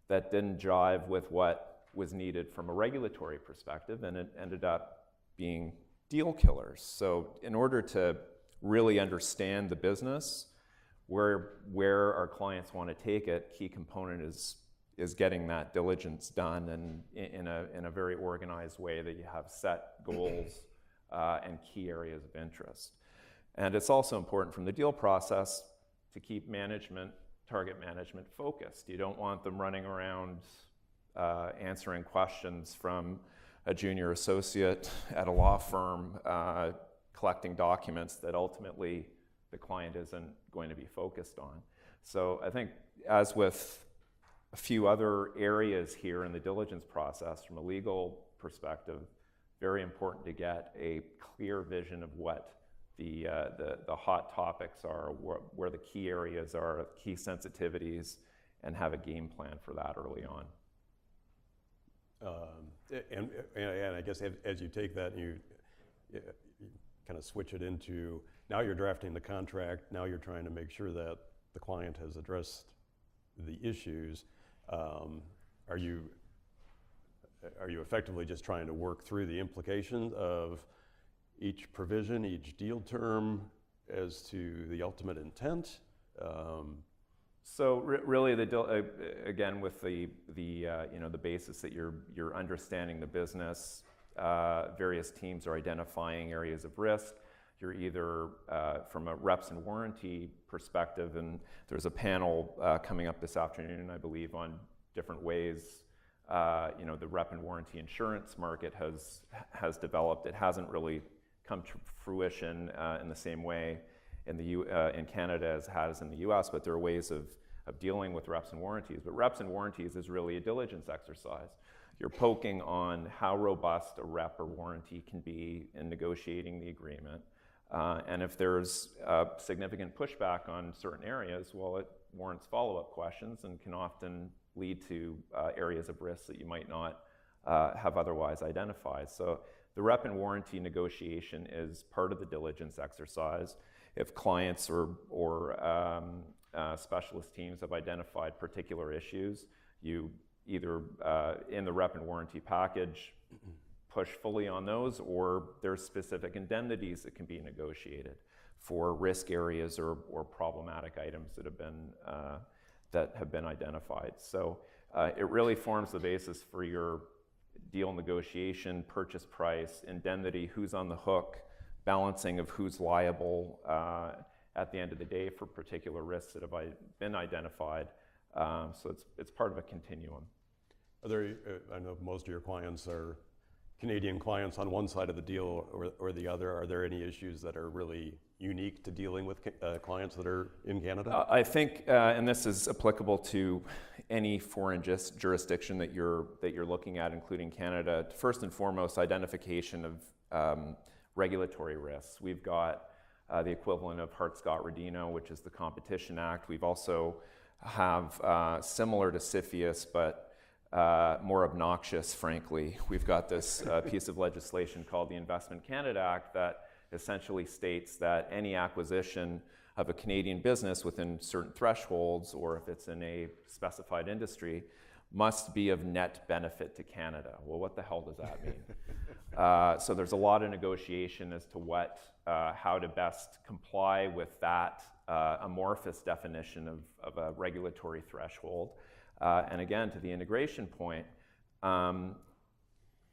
[SPEAKER 3] that didn't jive with what was needed from a regulatory perspective, and it ended up being deal killers. So in order to really understand the business, where our clients want to take it, key component is getting that diligence done and in a very organized way that you have set goals and key areas of interest. And it's also important from the deal process to keep target management focused. You don't want them running around answering questions from a junior associate at a law firm collecting documents that ultimately the client isn't going to be focused on. So I think, as with a few other areas here in the diligence process from a legal perspective, very important to get a clear vision of what the hot topics are, where the key areas are, key sensitivities, and have a game plan for that early on.
[SPEAKER 2] And I guess as you take that and you kind of switch it into, now you're drafting the contract, now you're trying to make sure that the client has addressed the issues. Are you effectively just trying to work through the implications of each provision, each deal term, as to the ultimate intent?
[SPEAKER 3] So really, again, with the basis that you're understanding the business, various teams are identifying areas of risk. You're either from a reps and warranty perspective, and there's a panel coming up this afternoon, I believe, on different ways the rep and warranty insurance market has developed. It hasn't really come to fruition in the same way in Canada as it has in the US, but there are ways of dealing with reps and warranties. But reps and warranties is really a diligence exercise. You're poking on how robust a rep or warranty can be in negotiating the agreement. And if there's significant pushback on certain areas, well, it warrants follow-up questions and can often lead to areas of risk that you might not have otherwise identified. So the rep and warranty negotiation is part of the diligence exercise. If clients or specialist teams have identified particular issues. You either in the rep and warranty package push fully on those, or there's specific indemnities that can be negotiated for risk areas or problematic items that have been identified. So it really forms the basis for your deal negotiation, purchase price, indemnity, who's on the hook, balancing of who's liable at the end of the day for particular risks that have been identified. So it's part of a continuum.
[SPEAKER 2] Are there, I know most of your clients are Canadian clients on one side of the deal or the other. Are there any issues that are really unique to dealing with clients that are in Canada?
[SPEAKER 3] I think, and this is applicable to any foreign jurisdiction that you're looking at, including Canada. First and foremost, identification of regulatory risks. We've got the equivalent of Hart-Scott-Rodino, which is the Competition Act. We've also have similar to CFIUS, but more obnoxious, frankly. We've got this piece of legislation called the Investment Canada Act that essentially states that any acquisition of a Canadian business within certain thresholds, or if it's in a specified industry, must be of net benefit to Canada. Well, what the hell does that mean? So there's a lot of negotiation as to how to best comply with that amorphous definition of a regulatory threshold. And again, to the integration point,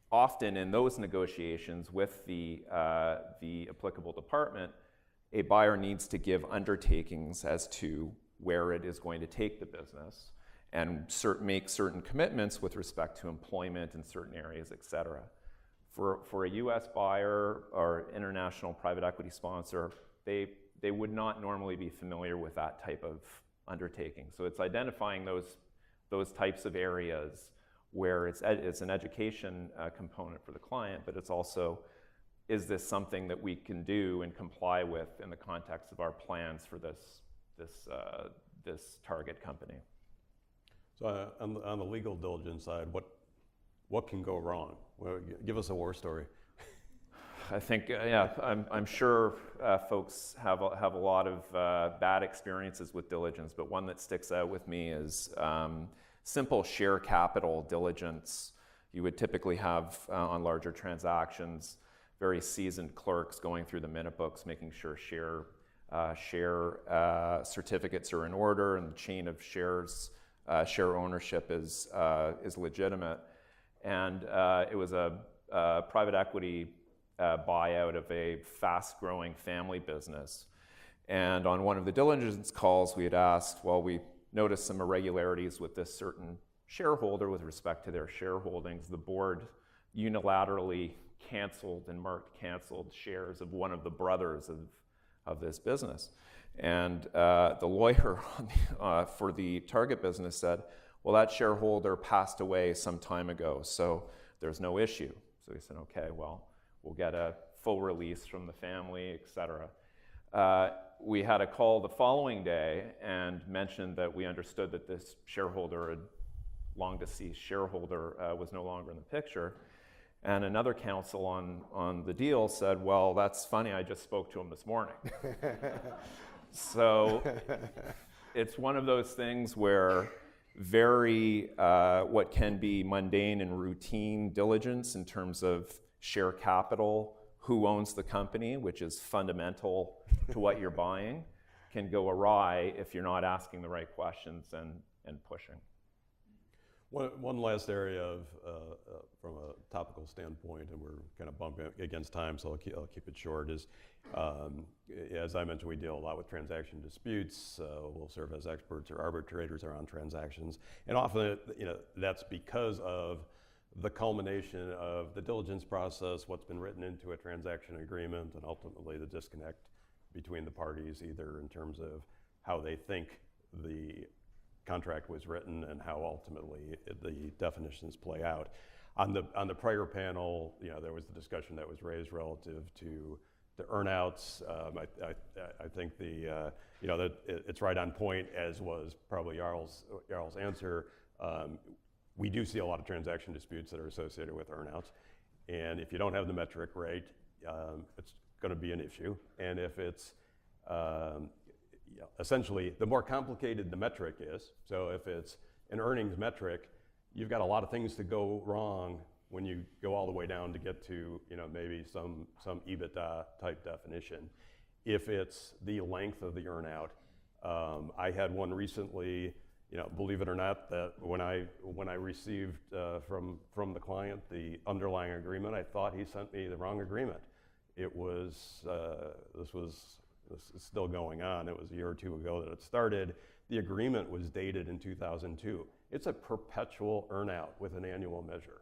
[SPEAKER 3] often in those negotiations with the applicable department, a buyer needs to give undertakings as to where it is going to take the business and make certain commitments with respect to employment in certain areas, et cetera. For a US buyer or international private equity sponsor, they would not normally be familiar with that type of undertaking. So it's identifying those types of areas where it's an education component for the client, but it's also, is this something that we can do and comply with in the context of our plans for this target company?
[SPEAKER 2] So on the legal diligence side, what can go wrong? Well, give us a war story.
[SPEAKER 3] I think, I'm sure folks have a lot of bad experiences with diligence, but one that sticks out with me is simple share capital diligence. You would typically have on larger transactions, very seasoned clerks going through the minute books, making sure share certificates are in order and the chain of shares, share ownership is legitimate. And it was a private equity buyout of a fast-growing family business. And on one of the diligence calls, we had asked, well, we noticed some irregularities with this certain shareholder with respect to their shareholdings. The board unilaterally canceled and marked canceled shares of one of the brothers of this business. And the lawyer for the target business said, well, that shareholder passed away some time ago, so there's no issue. So we said, okay, well, we'll get a full release from the family, et cetera. We had a call the following day and mentioned that we understood that this shareholder, a long deceased shareholder, was no longer in the picture. And another counsel on the deal said, well, that's funny, I just spoke to him this morning. So it's one of those things where what can be mundane and routine diligence in terms of share capital, who owns the company, which is fundamental to what you're buying, can go awry if you're not asking the right questions and pushing.
[SPEAKER 2] One last area from a topical standpoint, and we're kind of bumping against time, so I'll keep it short, is as I mentioned, we deal a lot with transaction disputes. We'll serve as experts or arbitrators around transactions. And often, that's because of the culmination of the diligence process, what's been written into a transaction agreement, and ultimately the disconnect between the parties, either in terms of how they think the contract was written and how ultimately the definitions play out. On the prior panel, there was the discussion that was raised relative to the earnouts. I think that it's right on point, as was probably Jarl's answer. We do see a lot of transaction disputes that are associated with earnouts, and if you don't have the metric rate, it's going to be an issue. And if it's essentially, the more complicated the metric is, so if it's an earnings metric, you've got a lot of things to go wrong when you go all the way down to get to, maybe some EBITDA type definition. If it's the length of the earnout, I had one recently, believe it or not, that when I received from the client the underlying agreement, I thought he sent me the wrong agreement. It was, this is still going on. It was a year or two ago that it started. The agreement was dated in 2002. It's a perpetual earnout with an annual measure.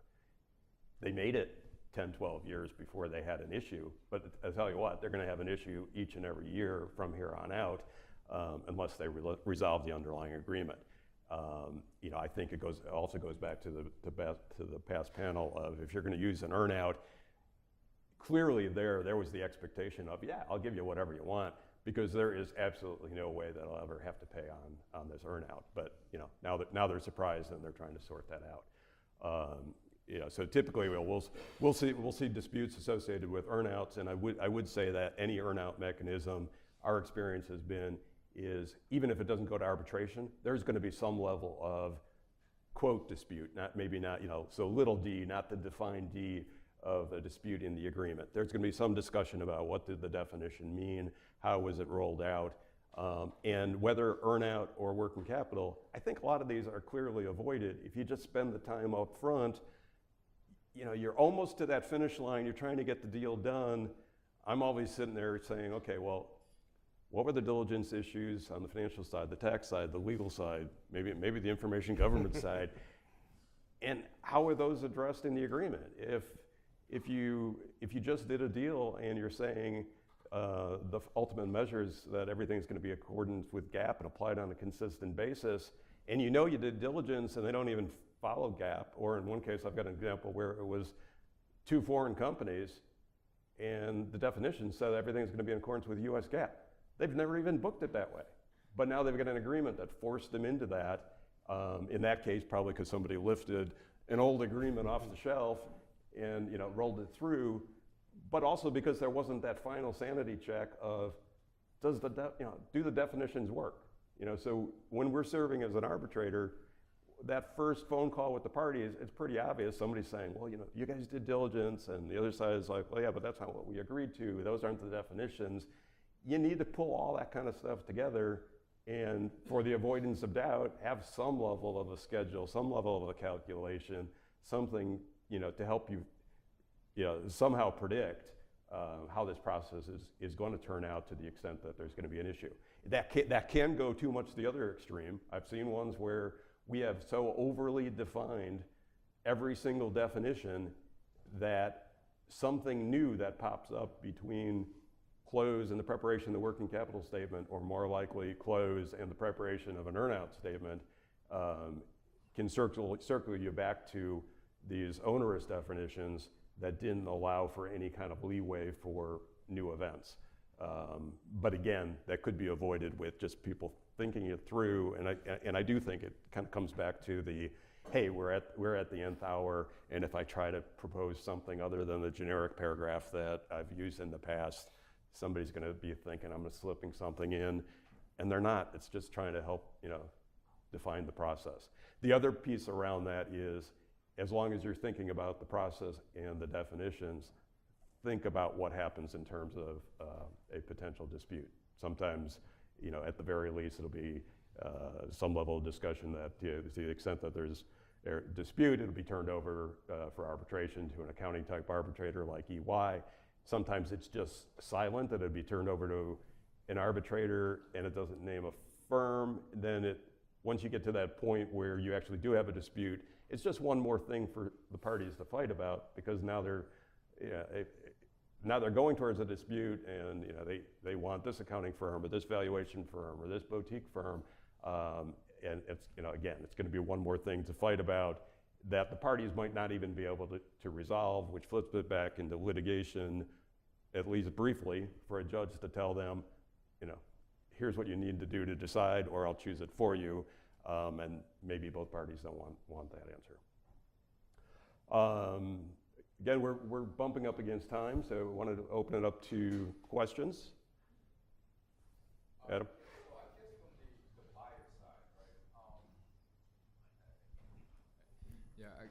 [SPEAKER 2] They made it 10, 12 years before they had an issue, but I tell you what, they're going to have an issue each and every year from here on out, unless they resolve the underlying agreement. I think it also goes back to the past panel of, if you're going to use an earnout, clearly there was the expectation of, yeah, I'll give you whatever you want, because there is absolutely no way that I'll ever have to pay on this earnout. But now they're surprised and they're trying to sort that out. So typically we'll see disputes associated with earnouts, and I would say that any earnout mechanism, our experience has been, is even if it doesn't go to arbitration, there's going to be some level of quote dispute, maybe not so little d, not the defined d of a dispute in the agreement. There's going to be some discussion about what did the definition mean, how was it rolled out, and whether earnout or working capital. I think a lot of these are clearly avoided if you just spend the time up front. You're almost to that finish line, you're trying to get the deal done. I'm always sitting there saying, okay, well, what were the diligence issues on the financial side, the tax side, the legal side, maybe the information government side, and how are those addressed in the agreement? If you just did a deal and you're saying the ultimate measures that everything's going to be in accordance with GAAP and applied on a consistent basis, and you did diligence and they don't even follow GAAP, or in one case I've got an example where it was 2 foreign companies and the definition said everything's going to be in accordance with US GAAP. They've never even booked it that way. But now they've got an agreement that forced them into that. In that case, probably because somebody lifted an old agreement off the shelf and rolled it through, but also because there wasn't that final sanity check of, do the definitions work? So when we're serving as an arbitrator, that first phone call with the parties, it's pretty obvious. Somebody's saying, well, you guys did diligence, and the other side is like, well, yeah, but that's not what we agreed to. Those aren't the definitions. You need to pull all that kind of stuff together, and for the avoidance of doubt, have some level of a schedule, some level of a calculation, something, to help you, somehow predict how this process is going to turn out to the extent that there's going to be an issue. That can go too much to the other extreme. I've seen ones where we have so overly defined every single definition that something new that pops up between close and the preparation of the working capital statement, or more likely close and the preparation of an earnout statement, can circle you back to these onerous definitions that didn't allow for any kind of leeway for new events. But again, that could be avoided with just people thinking it through, and I do think it kind of comes back to the, hey, we're at the nth hour, and if I try to propose something other than the generic paragraph that I've used in the past, somebody's going to be thinking I'm slipping something in, and they're not. It's just trying to help define the process. The other piece around that is, as long as you're thinking about the process and the definitions, think about what happens in terms of a potential dispute. Sometimes, at the very least, it'll be some level of discussion that, to the extent that there's a dispute, it'll be turned over for arbitration to an accounting type arbitrator like EY. Sometimes it's just silent, that it'd be turned over to an arbitrator and it doesn't name a firm. Then once you get to that point where you actually do have a dispute, it's just one more thing for the parties to fight about, because now they're going towards a dispute, and they want this accounting firm or this valuation firm or this boutique firm, and it's again, it's going to be one more thing to fight about that the parties might not even be able to resolve, which flips it back into litigation, at least briefly, for a judge to tell them, here's what you need to do to decide, or I'll choose it for you, and maybe both parties don't want that answer. Again, we're bumping up against time, so I wanted to open it up to questions. Adam?
[SPEAKER 8] I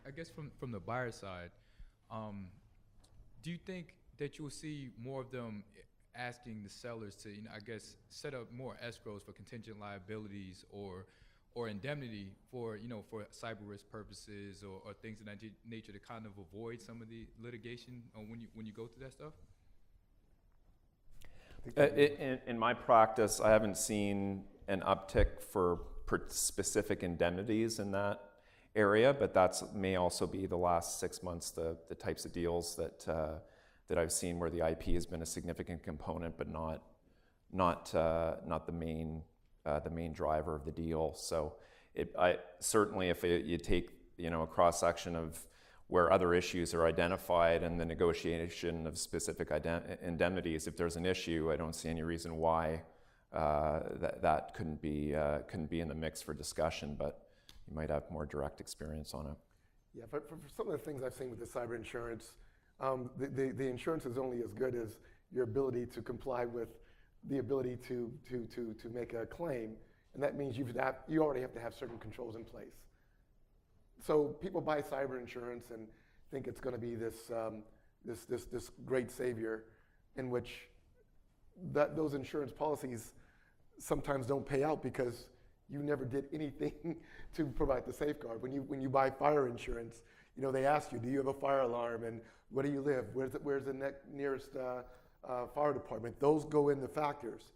[SPEAKER 8] I guess from the buyer side, do you think that you will see more of them asking the sellers to, I guess, set up more escrows for contingent liabilities or indemnity for, for cyber risk purposes or things of that nature to kind of avoid some of the litigation when you go through that stuff?
[SPEAKER 3] In my practice, I haven't seen an uptick for specific indemnities in that area, but that may also be the last 6 months, the types of deals that I've seen where the IP has been a significant component, but not the main driver of the deal. So certainly if you take a cross section of where other issues are identified and the negotiation of specific indemnities, if there's an issue, I don't see any reason why that couldn't be in the mix for discussion, but you might have more direct experience on it.
[SPEAKER 4] Yeah, for some of the things I've seen with the cyber insurance, the insurance is only as good as your ability to comply with the ability to make a claim, and that means you already have to have certain controls in place. So people buy cyber insurance and think it's going to be this great savior, in which those insurance policies sometimes don't pay out because you never did anything to provide the safeguard. When you buy fire insurance, they ask you, do you have a fire alarm, and where do you live? Where's the nearest fire department? Those go into factors,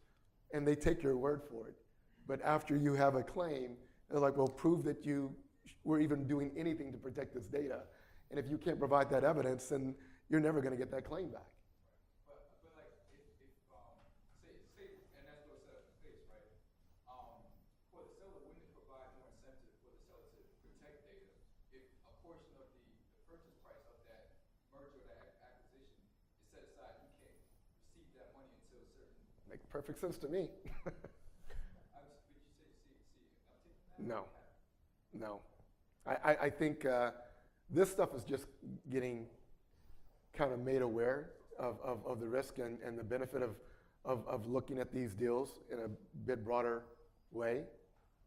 [SPEAKER 4] and they take your word for it. But after you have a claim, they're like, well, prove that you were even doing anything to protect this data. And if you can't provide that evidence, then you're never going to get that claim back.
[SPEAKER 9] But like, if say an escrow set up in place, right? For the seller, wouldn't it provide more incentive for the seller to protect data if a portion of the purchase price of that merger or that acquisition is set aside? You can't receive that money until certain.
[SPEAKER 4] Makes perfect sense to me. No. I think this stuff is just getting kind of made aware of the risk and the benefit of looking at these deals in a bit broader way.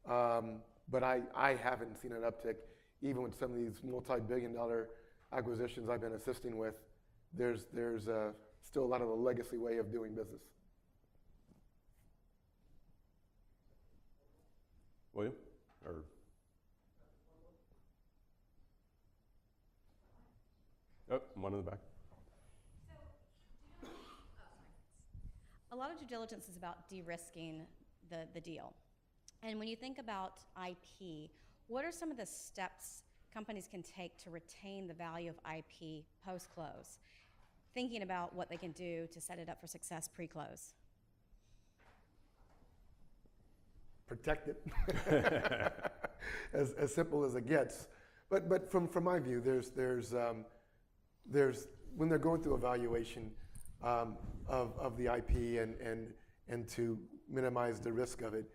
[SPEAKER 4] But I haven't seen an uptick, even with some of these multi-billion-dollar acquisitions I've been assisting with. There's still a lot of the legacy way of doing business.
[SPEAKER 2] William? Or one in the back.
[SPEAKER 10] A lot of due diligence is about de-risking the deal. And when you think about IP, what are some of the steps companies can take to retain the value of IP post-close? Thinking about what they can do to set it up for success pre-close.
[SPEAKER 4] Protect it, as simple as it gets. But from my view, there's when they're going through evaluation of the IP and to minimize the risk of it,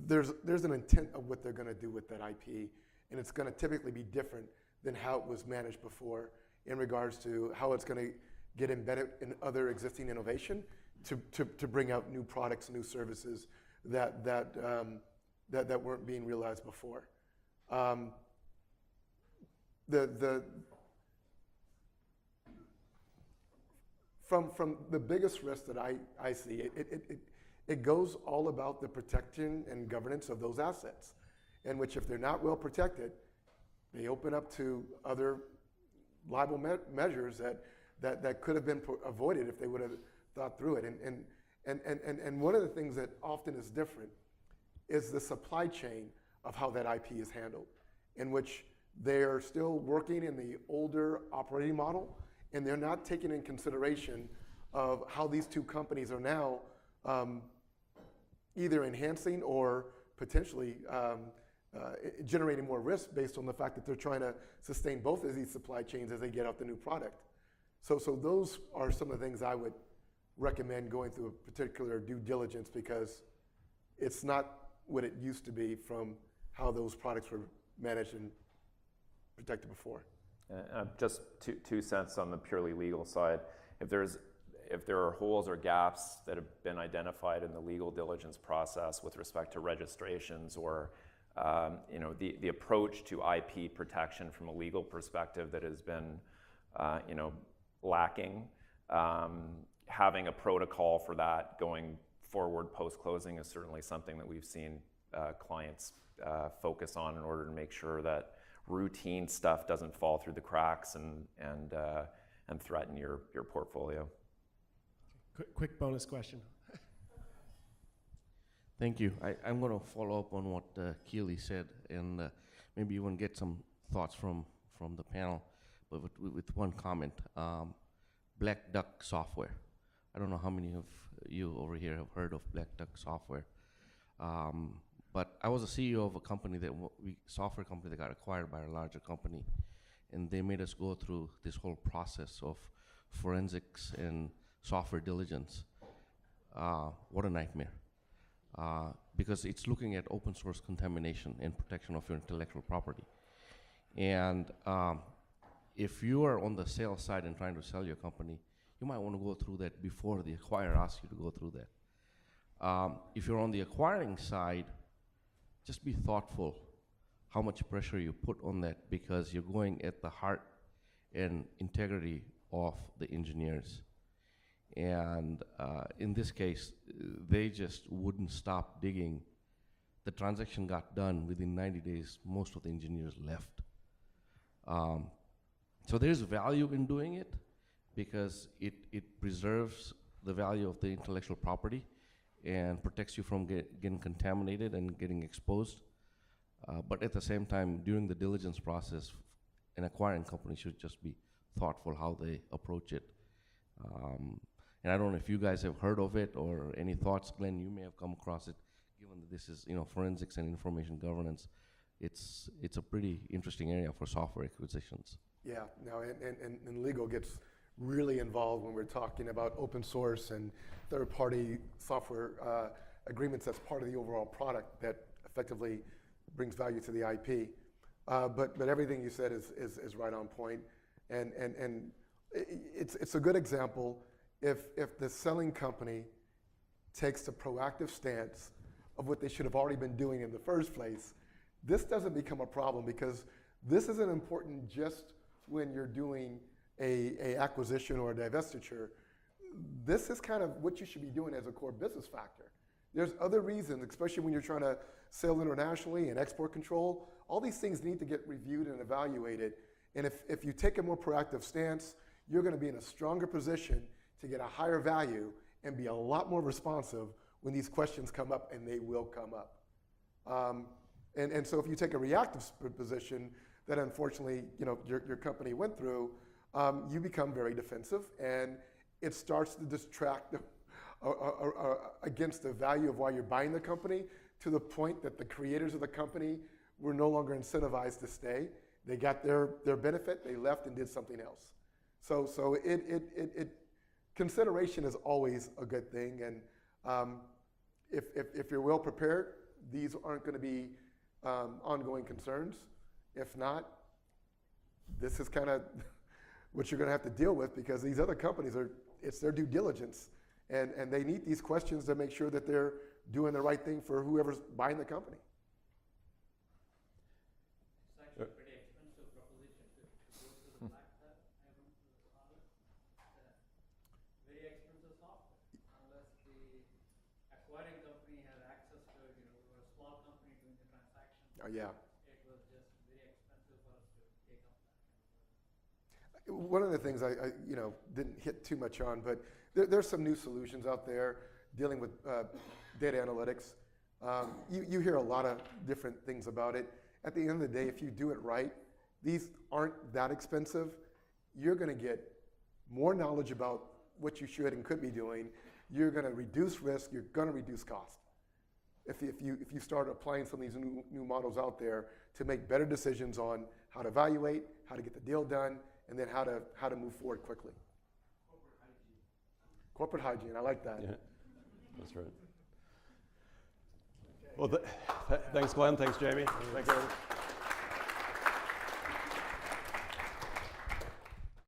[SPEAKER 4] there's an intent of what they're going to do with that IP, and it's going to typically be different than how it was managed before in regards to how it's going to get embedded in other existing innovation to bring out new products, new services that weren't being realized before. From the biggest risk that I see, it goes all about the protection and governance of those assets, in which if they're not well protected, they open up to other liable measures that could have been avoided if they would have thought through it. And one of the things that often is different is the supply chain of how that IP is handled, in which they're still working in the older operating model, and they're not taking in consideration of how these two companies are now either enhancing or potentially generating more risk based on the fact that they're trying to sustain both of these supply chains as they get out the new product. So those are some of the things I would recommend going through a particular due diligence, because it's not what it used to be from how those products were managed and protected before.
[SPEAKER 3] Just 2 cents on the purely legal side. If there are holes or gaps that have been identified in the legal diligence process with respect to registrations or the approach to IP protection from a legal perspective that has been, lacking. Having a protocol for that going forward post-closing is certainly something that we've seen clients focus on in order to make sure that routine stuff doesn't fall through the cracks and threaten your portfolio.
[SPEAKER 1] Quick bonus question.
[SPEAKER 11] Thank you. I'm going to follow up on what Keely said, and maybe you want to get some thoughts from the panel, but with one comment. Black Duck software. I don't know how many of you over here have heard of Black Duck software, but I was a CEO of a company software company that got acquired by a larger company, and they made us go through this whole process of forensics and software diligence. What a nightmare. Because it's looking at open source contamination and protection of your intellectual property. And if you are on the sales side and trying to sell your company, you might want to go through that before the acquirer asks you to go through that. If you're on the acquiring side, just be thoughtful how much pressure you put on that, because you're going at the heart and integrity of the engineers. And in this case, they just wouldn't stop digging. The transaction got done within 90 days. Most of the engineers left. So there's value in doing it, because it preserves the value of the intellectual property and protects you from getting contaminated and getting exposed. But at the same time, during the diligence process, an acquiring company should just be thoughtful how they approach it. And I don't know if you guys have heard of it or any thoughts. Glenn, you may have come across it, given that this is forensics and information governance. It's a pretty interesting area for software acquisitions.
[SPEAKER 4] Yeah, no, and legal gets really involved when we're talking about open source and third-party software agreements as part of the overall product that effectively brings value to the IP. But everything you said is right on point, and it's a good example. If the selling company takes a proactive stance of what they should have already been doing in the first place, this doesn't become a problem, because this isn't important just when you're doing a acquisition or a divestiture. This is kind of what you should be doing as a core business factor. There's other reasons, especially when you're trying to sell internationally and export control. All these things need to get reviewed and evaluated. And if you take a more proactive stance, you're going to be in a stronger position to get a higher value and be a lot more responsive when these questions come up, and they will come up. And so if you take a reactive position that unfortunately your company went through, you become very defensive, and it starts to distract against the value of why you're buying the company, to the point that the creators of the company were no longer incentivized to stay. They got their benefit, they left and did something else. So consideration is always a good thing, and if you're well prepared, these aren't going to be ongoing concerns. If not, this is kind of what you're going to have to deal with, because these other companies it's their due diligence, and they need these questions to make sure that they're doing the right thing for whoever's buying the company.
[SPEAKER 5] It's actually a pretty expensive proposition to go through the black duck. Very expensive software, unless the acquiring company has access to it. We're a small company doing the transaction.
[SPEAKER 4] Yeah.
[SPEAKER 5] It was just very expensive for us to take up that kind of service.
[SPEAKER 4] One of the things I didn't hit too much on, but there's some new solutions out there dealing with data analytics. You hear a lot of different things about it. At the end of the day, if you do it right, these aren't that expensive. You're going to get more knowledge about what you should and could be doing. You're going to reduce risk. You're going to reduce cost. If you start applying some of these new models out there to make better decisions on how to evaluate, how to get the deal done, and then how to move forward quickly. Corporate hygiene, I like that.
[SPEAKER 2] Yeah, that's right. Well, thanks, Glenn. Thanks, Jamie. Thanks, everyone.